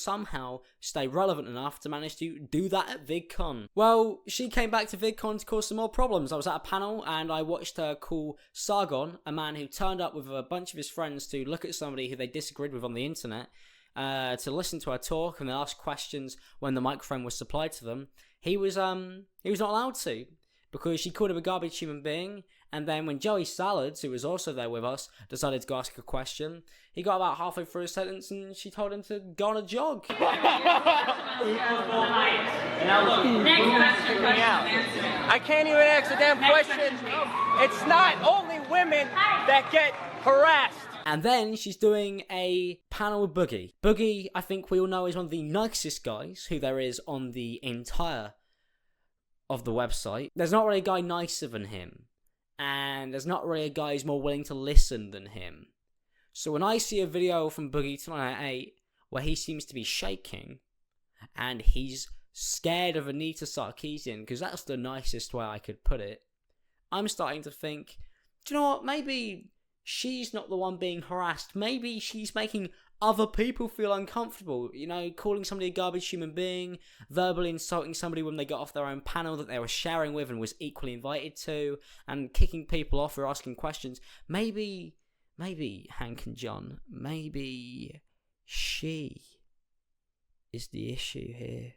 somehow stay relevant enough to manage to do that at VidCon. Well, she came back to VidCon to cause some more problems. I was at a panel and I watched her call Sargon, a man who turned up with a bunch of his friends to look at somebody who they disagreed with on the internet, to listen to her talk and ask questions when the microphone was supplied to them. He was not allowed to, because she called him a garbage human being. And then when Joey Salads, who was also there with us, decided to go ask a question, he got about halfway through his sentence and she told him to go on a jog. Next question. I can't even ask a damn question. It's not only women that get harassed. And then she's doing a panel with Boogie. Boogie, I think we all know, is one of the nicest guys who there is on the entire of the website. There's not really a guy nicer than him. And there's not really a guy who's more willing to listen than him. So when I see a video from Boogie 298 where he seems to be shaking and he's scared of Anita Sarkeesian, because that's the nicest way I could put it, I'm starting to think, do you know what, maybe she's not the one being harassed. Maybe she's making other people feel uncomfortable. You know, calling somebody a garbage human being, verbally insulting somebody when they got off their own panel that they were sharing with and was equally invited to, and kicking people off or asking questions. Maybe Hank and John, maybe she is the issue here.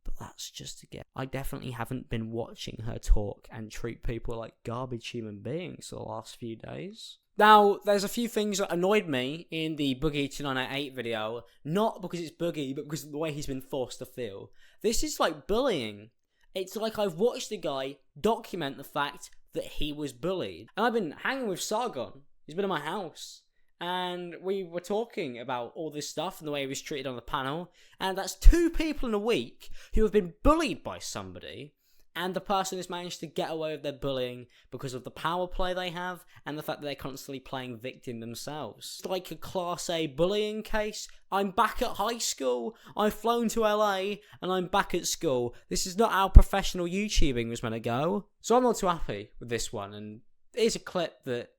But that's just a guess. I definitely haven't been watching her talk and treat people like garbage human beings for the last few days. Now, there's a few things that annoyed me in the Boogie 298 video, not because it's Boogie, but because of the way he's been forced to feel. This is like bullying. It's like I've watched a guy document the fact that he was bullied. And I've been hanging with Sargon. He's been in my house. And we were talking about all this stuff and the way he was treated on the panel. And that's 2 people in a week who have been bullied by somebody. And the person has managed to get away with their bullying because of the power play they have and the fact that they're constantly playing victim themselves. It's like a Class A bullying case. I'm back at high school. I've flown to LA and I'm back at school. This is not how professional YouTubing was meant to go. So I'm not too happy with this one. And here's a clip that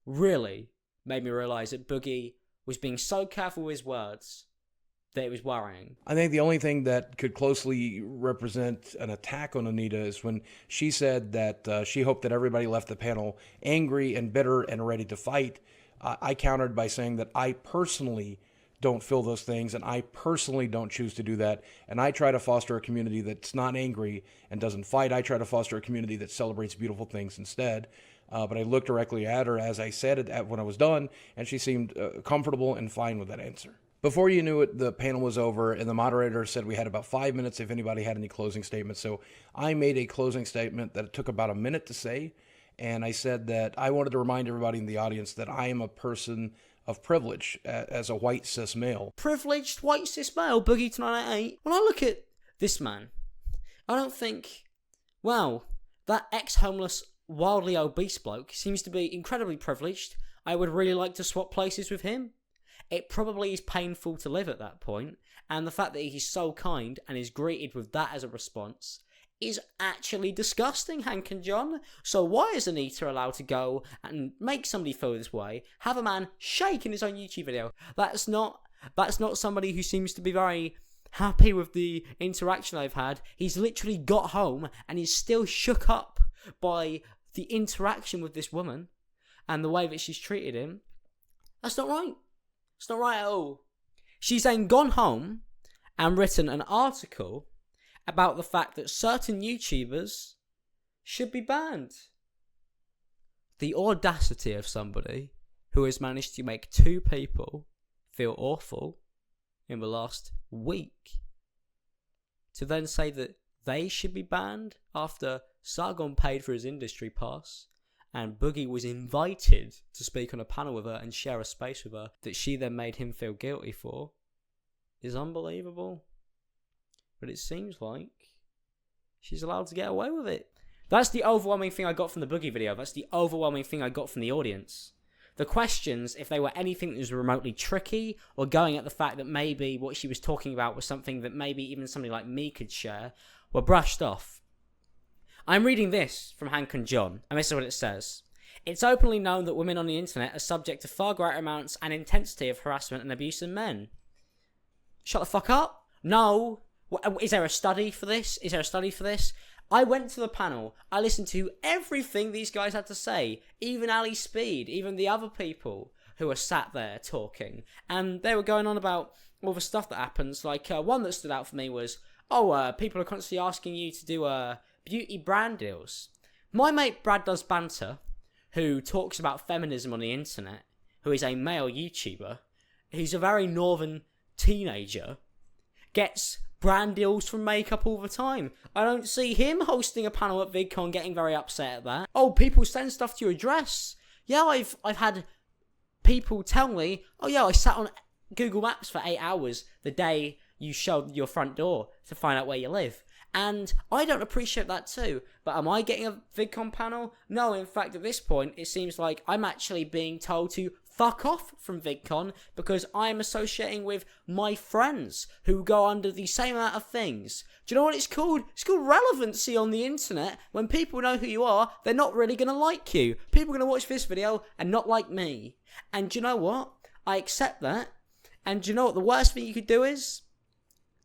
really made me realise that Boogie was being so careful with his words that it was worrying. I think the only thing that could closely represent an attack on Anita is when she said that she hoped that everybody left the panel angry and bitter and ready to fight. I countered by saying that I personally don't feel those things, and I personally don't choose to do that. And I try to foster a community that's not angry and doesn't fight. I try to foster a community that celebrates beautiful things instead. But I looked directly at her as I said it when I was done, and she seemed comfortable and fine with that answer. Before you knew it, the panel was over, and the moderator said we had about 5 minutes if anybody had any closing statements. So I made a closing statement that it took about a minute to say, and I said that I wanted to remind everybody in the audience that I am a person of privilege as a white cis male. Privileged white cis male, Boogie 298. When I look at this man, I don't think, wow, that ex-homeless, wildly obese bloke seems to be incredibly privileged. I would really like to swap places with him. It probably is painful to live at that point, and the fact that he's so kind and is greeted with that as a response is actually disgusting, Hank and John. So why is Anita allowed to go and make somebody feel this way, have a man shake in his own YouTube video? That's not somebody who seems to be very happy with the interaction they've had. He's literally got home and he's still shook up by the interaction with this woman and the way that she's treated him. That's not right. It's not right at all. She's then gone home and written an article about the fact that certain YouTubers should be banned. The audacity of somebody who has managed to make 2 people feel awful in the last week to then say that they should be banned after Sargon paid for his industry pass and Boogie was invited to speak on a panel with her and share a space with her that she then made him feel guilty for, is unbelievable. But it seems like she's allowed to get away with it. That's the overwhelming thing I got from the Boogie video. That's the overwhelming thing I got from the audience. The questions, if they were anything that was remotely tricky or going at the fact that maybe what she was talking about was something that maybe even somebody like me could share, were brushed off. I'm reading this from Hank and John, and this is what it says. It's openly known that women on the internet are subject to far greater amounts and intensity of harassment and abuse than men. Shut the fuck up. No. Is there a study for this? I went to the panel. I listened to everything these guys had to say. Even Ali Speed, even the other people who were sat there talking. And they were going on about all the stuff that happens. Like, one that stood out for me was, people are constantly asking you to do beauty brand deals. My mate Brad Does Banter, who talks about feminism on the internet, who is a male YouTuber, he's a very northern teenager, gets brand deals from makeup all the time. I don't see him hosting a panel at VidCon getting very upset at that. Oh, people send stuff to your address. Yeah, I've had people tell me, I sat on Google Maps for 8 hours the day you showed your front door to find out where you live. And I don't appreciate that too. But am I getting a VidCon panel? No, in fact, at this point, it seems like I'm actually being told to fuck off from VidCon because I'm associating with my friends who go under the same amount of things. Do you know what it's called? It's called relevancy on the internet. When people know who you are, they're not really going to like you. People are going to watch this video and not like me. And do you know what? I accept that. And do you know what the worst thing you could do is?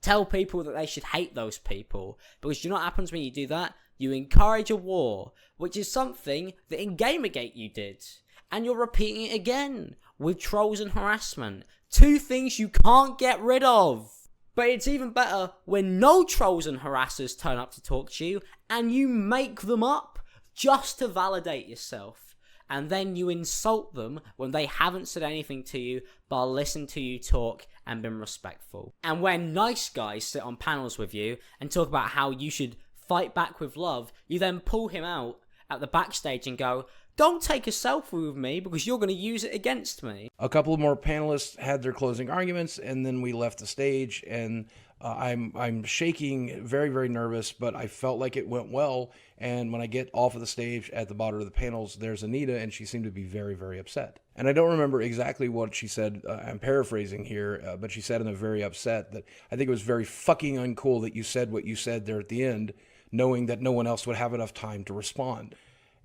Tell people that they should hate those people. Because do you know what happens when you do that? You encourage a war, which is something that in Gamergate you did. And you're repeating it again with trolls and harassment. 2 things you can't get rid of. But it's even better when no trolls and harassers turn up to talk to you and you make them up just to validate yourself. And then you insult them when they haven't said anything to you but listened to you talk and been respectful. And when nice guys sit on panels with you and talk about how you should fight back with love, you then pull him out at the backstage and go, don't take a selfie with me because you're going to use it against me. A couple more panelists had their closing arguments, and then we left the stage, and I'm shaking, very, very nervous, but I felt like it went well. And when I get off of the stage at the bottom of the panels, there's Anita, and she seemed to be very, very upset. And I don't remember exactly what she said. I'm paraphrasing here, but she said in a very upset that I think it was very fucking uncool that you said what you said there at the end, knowing that no one else would have enough time to respond.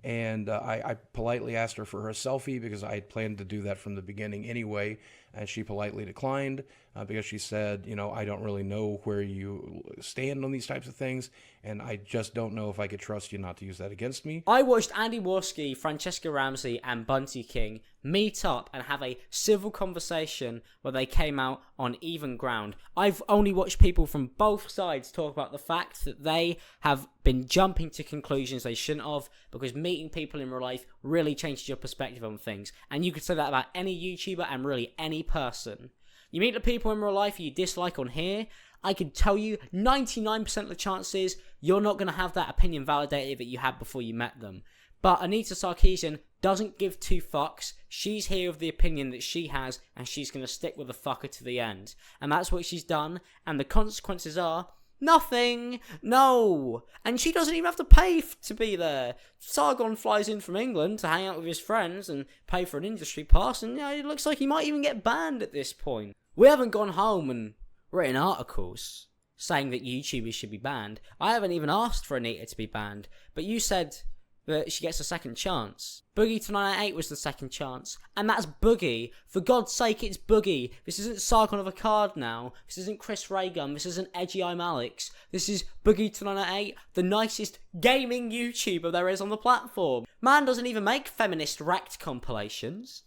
And I politely asked her for her selfie because I had planned to do that from the beginning anyway, and she politely declined because she said, I don't really know where you stand on these types of things, and I just don't know if I could trust you not to use that against me. I watched Andy Warski, Francesca Ramsey, and Bunty King meet up and have a civil conversation where they came out on even ground. I've only watched people from both sides talk about the fact that they have been jumping to conclusions they shouldn't have because meeting people in real life really changes your perspective on things. And you could say that about any YouTuber and really any person. You meet the people in real life you dislike on here, I can tell you 99% of the chances you're not going to have that opinion validated that you had before you met them. But Anita Sarkeesian doesn't give 2 fucks. She's here with the opinion that she has, and she's going to stick with the fucker to the end. And that's what she's done, and the consequences are nothing. No. And she doesn't even have to pay to be there. Sargon flies in from England to hang out with his friends and pay for an industry pass, and it looks like he might even get banned at this point. We haven't gone home and written articles saying that YouTubers should be banned. I haven't even asked for Anita to be banned, but you said that she gets a second chance. Boogie 298 was the second chance, and that's Boogie. For God's sake, it's Boogie. This isn't Sargon of a Card now. This isn't Chris Reagan. This isn't Edgy I'm Alex. This is Boogie 298, the nicest gaming YouTuber there is on the platform. Man doesn't even make feminist wrecked compilations,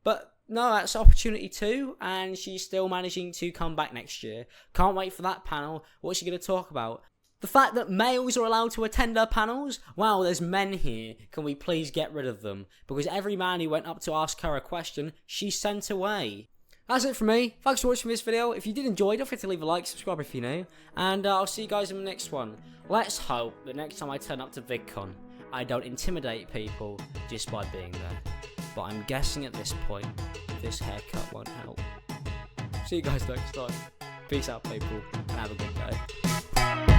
But no, that's opportunity 2, and she's still managing to come back next year. Can't wait for that panel. What's she going to talk about? The fact that males are allowed to attend her panels? Wow, there's men here. Can we please get rid of them? Because every man who went up to ask her a question, she sent away. That's it from me. Thanks for watching this video. If you did enjoy, don't forget to leave a like, subscribe if you're new, and I'll see you guys in the next one. Let's hope that next time I turn up to VidCon, I don't intimidate people just by being there. But I'm guessing at this point, this haircut won't help. See you guys next time. Peace out, people, and have a good day.